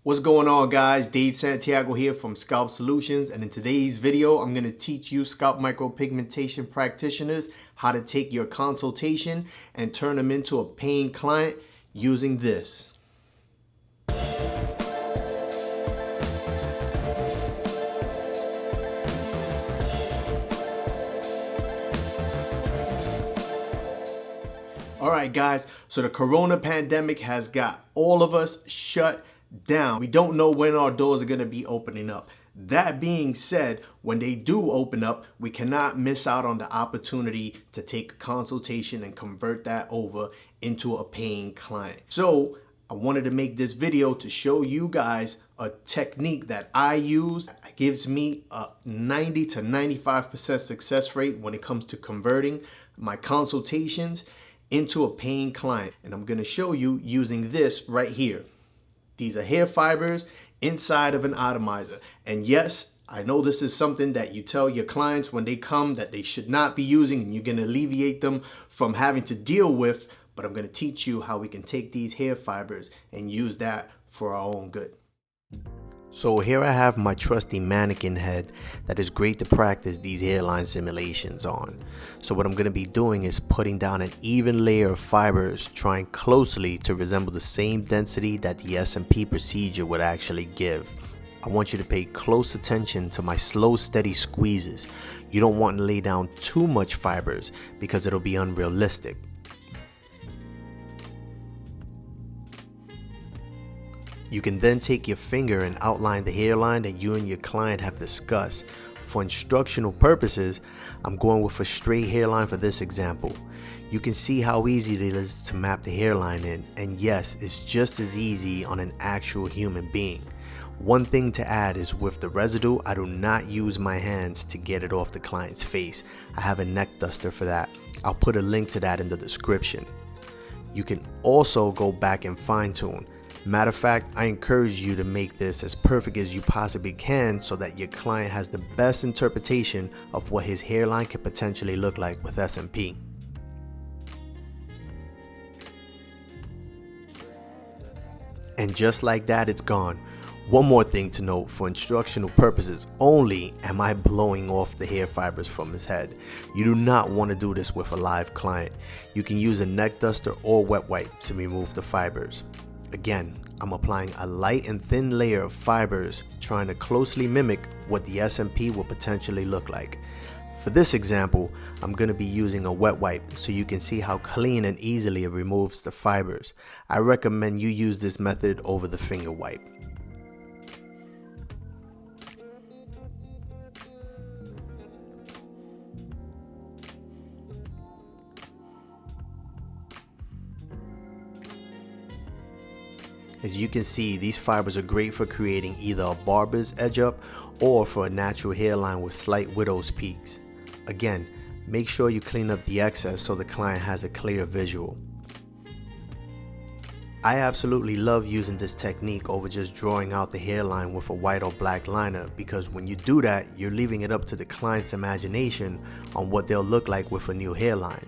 What's going on, guys? Dave Santiago here from Scalp Solutions, and in today's video I'm going to teach you scalp micropigmentation practitioners how to take your consultation and turn them into a paying client using this. Alright guys, so the corona pandemic has got all of us shut down. We don't know when our doors are going to be opening up. That being said, when they do open up, we cannot miss out on the opportunity to take a consultation and convert that over into a paying client. So I wanted to make this video to show you guys a technique that I use. It gives me a 90 to 95% success rate when it comes to converting my consultations into a paying client. And I'm going to show you using this right here. These are hair fibers inside of an atomizer. And yes, I know this is something that you tell your clients when they come that they should not be using, and you're going to alleviate them from having to deal with, but I'm going to teach you how we can take these hair fibers and use that for our own good. So here I have my trusty mannequin head that is great to practice these hairline simulations on. So what I'm going to be doing is putting down an even layer of fibers, trying closely to resemble the same density that the SMP procedure would actually give. I want you to pay close attention to my slow, steady squeezes. You don't want to lay down too much fibers because it'll be unrealistic. You can then take your finger and outline the hairline that you and your client have discussed. For instructional purposes, I'm going with a straight hairline for this example. You can see how easy it is to map the hairline in, and yes, it's just as easy on an actual human being. One thing to add is with the residue, I do not use my hands to get it off the client's face. I have a neck duster for that. I'll put a link to that in the description. You can also go back and fine tune. Matter of fact, I encourage you to make this as perfect as you possibly can so that your client has the best interpretation of what his hairline could potentially look like with SMP. And just like that, it's gone. One more thing to note, for instructional purposes only am I blowing off the hair fibers from his head. You do not want to do this with a live client. You can use a neck duster or wet wipe to remove the fibers. Again, I'm applying a light and thin layer of fibers, trying to closely mimic what the SMP will potentially look like. For this example, I'm going to be using a wet wipe so you can see how clean and easily it removes the fibers. I recommend you use this method over the finger wipe. As you can see, these fibers are great for creating either a barber's edge up or for a natural hairline with slight widow's peaks. Again, make sure you clean up the excess so the client has a clear visual. I absolutely love using this technique over just drawing out the hairline with a white or black liner, because when you do that, you're leaving it up to the client's imagination on what they'll look like with a new hairline.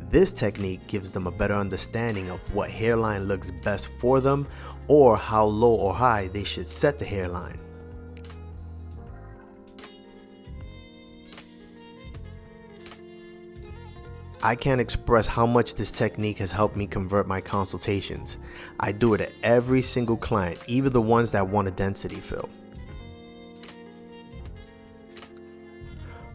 This technique gives them a better understanding of what hairline looks best for them or how low or high they should set the hairline. I can't express how much this technique has helped me convert my consultations. I do it at every single client, even the ones that want a density fill.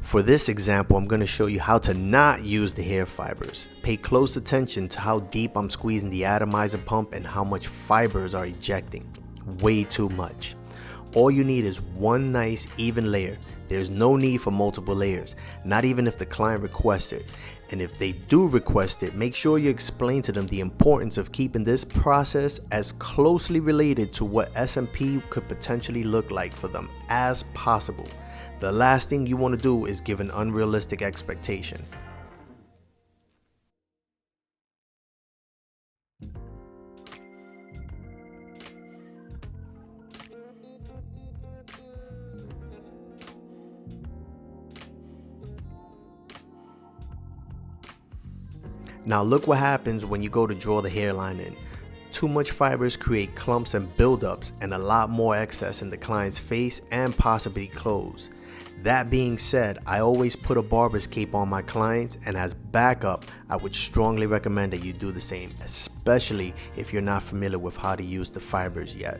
For this example, I'm going to show you how to not use the hair fibers. Pay close attention to how deep I'm squeezing the atomizer pump and how much fibers are ejecting. Way too much. All you need is one nice even layer. There's no need for multiple layers, not even if the client requests it. And if they do request it, make sure you explain to them the importance of keeping this process as closely related to what SMP could potentially look like for them as possible. The last thing you want to do is give an unrealistic expectation. Now look what happens when you go to draw the hairline in. Too much fibers create clumps and buildups and a lot more excess in the client's face and possibly clothes. That being said, I always put a barber's cape on my clients, and as backup, I would strongly recommend that you do the same, especially if you're not familiar with how to use the fibers yet.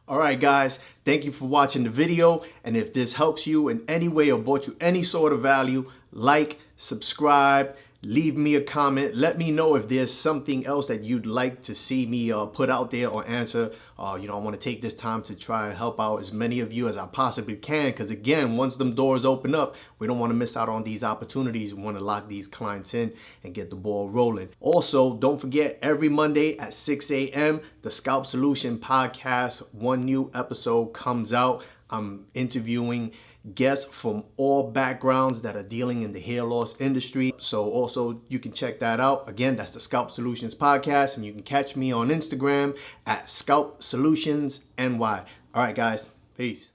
Alright guys, thank you for watching the video, and if this helps you in any way or brought you any sort of value, like, subscribe, leave me a comment. Let me know if there's something else that you'd like to see me put out there or answer. I want to take this time to try and help out as many of you as I possibly can, because again, once them doors open up, we don't want to miss out on these opportunities. We want to lock these clients in and get the ball rolling. Also, don't forget, every Monday at 6 a.m., the Scalp Solution podcast, one new episode comes out. I'm interviewing guests from all backgrounds that are dealing in the hair loss industry. So also you can check that out. Again, that's the Scalp Solutions podcast, and you can catch me on Instagram at Scalp Solutions NY. All right, guys. Peace.